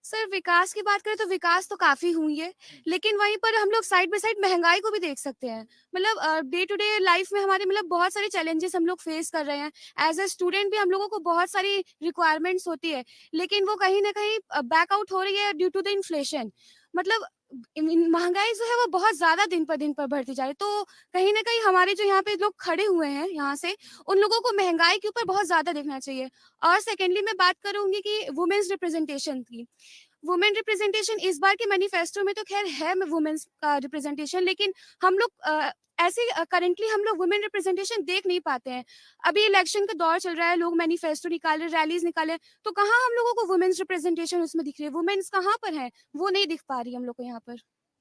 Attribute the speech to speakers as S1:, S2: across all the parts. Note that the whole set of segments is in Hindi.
S1: सर विकास की बात करें तो विकास तो काफ़ी हुई है, लेकिन वहीं पर हम लोग साइड बाय साइड महँगाई को भी देख सकते हैं। मतलब डे टू डे लाइफ़ में हमारे मतलब बहुत सारे चैलेंजेस हम लोग फेस कर रहे हैं। एज़ अ स्टूडेंट भी हम लोगों को बहुत सारी रिक्वायरमेंट्स होती है, लेकिन वो कहीं न कहीं बैक आउट हो रही है ड्यू टू द इन्फ्लेशन। मतलब इन महँगाई जो है वो बहुत ज़्यादा दिन पर बढ़ती जा रही है। तो कहीं न कहीं हमारे जो यहाँ पे लोग खड़े हुए हैं यहाँ से, उन लोगों को महँगाई के ऊपर बहुत ज़्यादा देखना चाहिए। और सेकेंडली मैं बात करूँगी कि वुमेन्स रिप्रेजेंटेशन की। वुमेन रिप्रेजेंटेशन इस बार के मैनिफेस्टो में तो ख़ैर है वुमेन्स का रिप्रेजेंटेशन, लेकिन हम लोग ऐसे करेंटली हम लोग वुमेन रिप्रेजेंटेशन देख नहीं पाते हैं। अभी इलेक्शन का दौर चल रहा है, लोग मैनिफेस्टो निकाल रहे हैं, रैलीज़ निकाले, तो कहाँ हम लोगों को वुमेन्स रिप्रेजेंटेशन उसमें दिख रही है? वुमेन्स कहाँ पर हैं? वो नहीं दिख पा रही है हम लोग को यहाँ पर।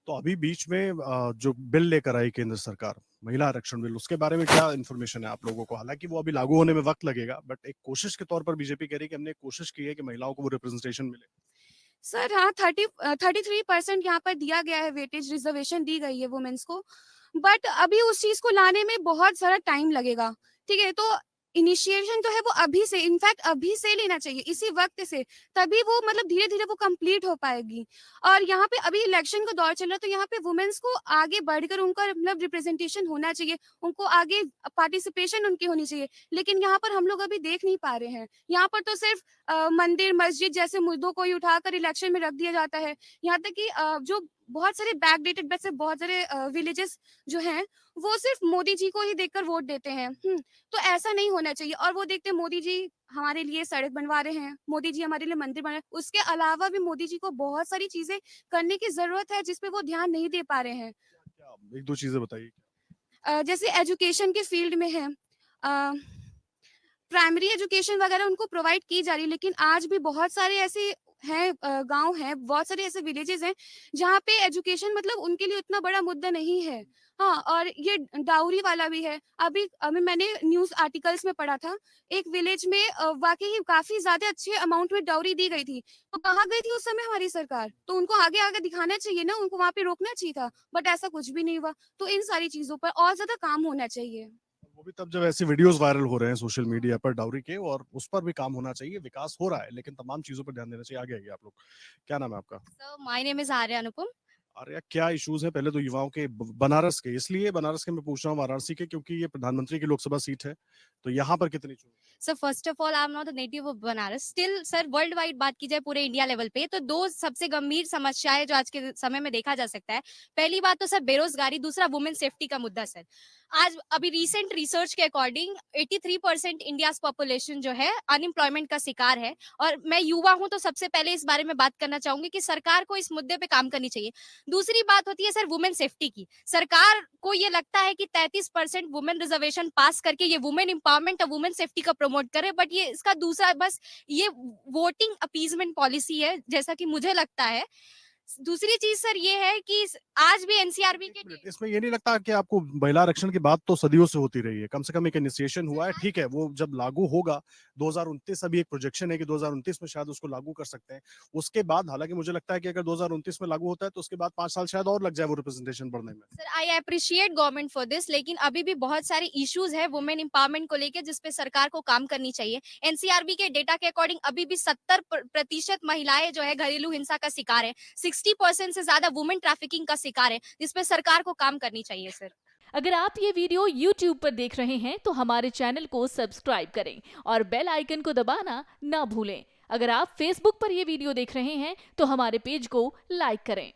S2: तो अभी बीच में जो बिल लेकर आई केंद्र सरकार, महिला आरक्षण बिल, उसके बारे में क्या इन्फॉर्मेशन है आप लोगों को? हालाँकि वो अभी लागू होने में वक़्त लगेगा, बट एक कोशिश के तौर पर बीजेपी कह रही है कि हमने कोशिश की है कि महिलाओं को वो रिप्रेजेंटेशन मिले।
S1: सर हाँ, 33% यहाँ पर दिया गया है, वेटेज रिज़र्वेशन दी गई है वुमेन्स को। बट अभी उस चीज़ को लाने में बहुत सारा टाइम लगेगा, ठीक है? तो इनिशिएशन जो है वो अभी से, इनफैक्ट अभी से लेना चाहिए, इसी वक़्त से, तभी वो मतलब धीरे-धीरे वो कंप्लीट हो पाएगी। और यहाँ पे अभी इलेक्शन का दौर चल रहा है, तो यहाँ पे वुमेन्स को आगे बढ़कर उनका मतलब रिप्रेजेंटेशन होना चाहिए, उनको आगे पार्टिसिपेशन उनकी होनी चाहिए। लेकिन यहाँ पर हम लोग अभी देख नहीं पा रहे हैं। यहाँ पर तो सिर्फ़ मंदिर, मस्जिद जैसे मुद्दों को ही उठाकर इलेक्शन में रख दिया जाता है। यहाँ तक कि जो बहुत सारे बैकडेटेड वैसे बहुत सारे विलेजेस जो हैं, वो सिर्फ़ मोदी जी को ही देखकर वोट देते हैं। तो ऐसा नहीं होना चाहिए, और वो देखते हैं मोदी जी हमारे लिए सड़क बनवा रहे हैं, मोदी जी हमारे लिए मंदिर बना रहे हैं। उसके अलावा भी मोदी जी को बहुत सारी चीज़ें करने की ज़रूरत है, जिस पे वो ध्यान नहीं दे पा रहे हैं।
S2: क्या 1-2 चीज़ें बताइए?
S1: जैसे एजुकेशन के फील्ड में है, अ प्राइमरी एजुकेशन वगैरह उनको प्रोवाइड की जा रही है, लेकिन आज भी बहुत सारे ऐसे हैं, गाँव हैं, बहुत सारे ऐसे विलेजेस हैं, जहाँ पे एजुकेशन मतलब उनके लिए उतना बड़ा मुद्दा नहीं है। हाँ, और ये डाउरी वाला भी है। अभी अभी मैंने न्यूज़ आर्टिकल्स में पढ़ा था, एक विलेज में वाक़ई काफ़ी ज़्यादा अच्छे अमाउंट में डाउरी दी गई थी। तो कहाँ गई थी उस समय हमारी सरकार? तो उनको आगे-आगे दिखाना चाहिए ना, उनको वहाँ पे रोकना चाहिए था, बट ऐसा कुछ भी नहीं हुआ। तो इन सारी चीज़ों पर और ज़्यादा काम होना चाहिए।
S2: वो भी तब जब ऐसे वीडियोज़ वायरल हो रहे हैं सोशल मीडिया पर डाउरी के, और उस पर भी काम होना चाहिए। विकास हो रहा है, लेकिन तमाम चीज़ों पर ध्यान देना चाहिए। आगे आइए आप लोग। क्या नाम है आपका?
S3: So my name is Arya Anupam.
S2: अरे यार, क्या इश्यूज़ हैं? पहले तो युवाओं के बनारस के, इसलिए बनारस के मैं पूछ रहा हूँ, वाराणसी के, क्योंकि ये प्रधानमंत्री की लोकसभा सीट है, तो यहाँ पर कितनी चुनी?
S3: So first of all, I'm not a native of Banaras. Still, sir world wide बात की जाए पूरे इंडिया लेवल पे तो दो सबसे गंभीर समस्याएं जो आज के समय में देखा जा सकता है। पहली बात तो सर बेरोजगारी, दूसरा वुमेन सेफ्टी का मुद्दा सर। आज अभी रिसेंट रिसर्च के अकॉर्डिंग 83% इंडिया पॉपुलेशन जो है अनएम्प्लॉयमेंट का शिकार है। और मैं युवा हूं तो सबसे पहले इस बारे में बात करना चाहूंगी कि सरकार को इस मुद्दे पे काम करनी चाहिए। दूसरी बात होती है सर वुमेन सेफ्टी की। सरकार को ये लगता है कि 33% वुमेन रिजर्वेशन पास करके ये वुमेन एम्पावरमेंट और वुमेन सेफ्टी का प्रमोट करे, बट ये इसका दूसरा बस ये वोटिंग अपीजमेंट पॉलिसी है जैसा कि मुझे लगता है। दूसरी चीज सर ये है कि आज भी एनसीआरबी
S2: एक
S3: के
S2: मिनट, इसमें ये नहीं लगता कि आपको महिला आरक्षण की बात तो सदियों से होती रही है, कम से कम एक इनिशिएशन हुआ है, ठीक है, वो जब लागू होगा 2029, अभी एक प्रोजेक्शन है कि 2029 में शायद उसको लागू कर सकते हैं। उसके बाद हालांकि मुझे लगता है कि अगर 2029 में लागू होता है तो उसके बाद 5 साल शायद और लग जाए वो रिप्रेजेंटेशन बढ़ने में।
S3: Sir I appreciate government for this, लेकिन अभी भी बहुत सारे इश्यूज है वुमेन एम्पावरमेंट को लेके जिस पे सरकार को काम करनी चाहिए। एनसीआरबी के डेटा के अकॉर्डिंग अभी भी 70% महिलाएं जो है घरेलू हिंसा का शिकार है, 60% से ज्यादा वुमेन ट्रैफिकिंग का शिकार है, जिसपे सरकार को काम करनी चाहिए सर।
S4: अगर आप ये वीडियो YouTube पर देख रहे हैं तो हमारे चैनल को सब्सक्राइब करें और बेल आइकन को दबाना ना भूलें। अगर आप Facebook पर ये वीडियो देख रहे हैं तो हमारे पेज को लाइक करें।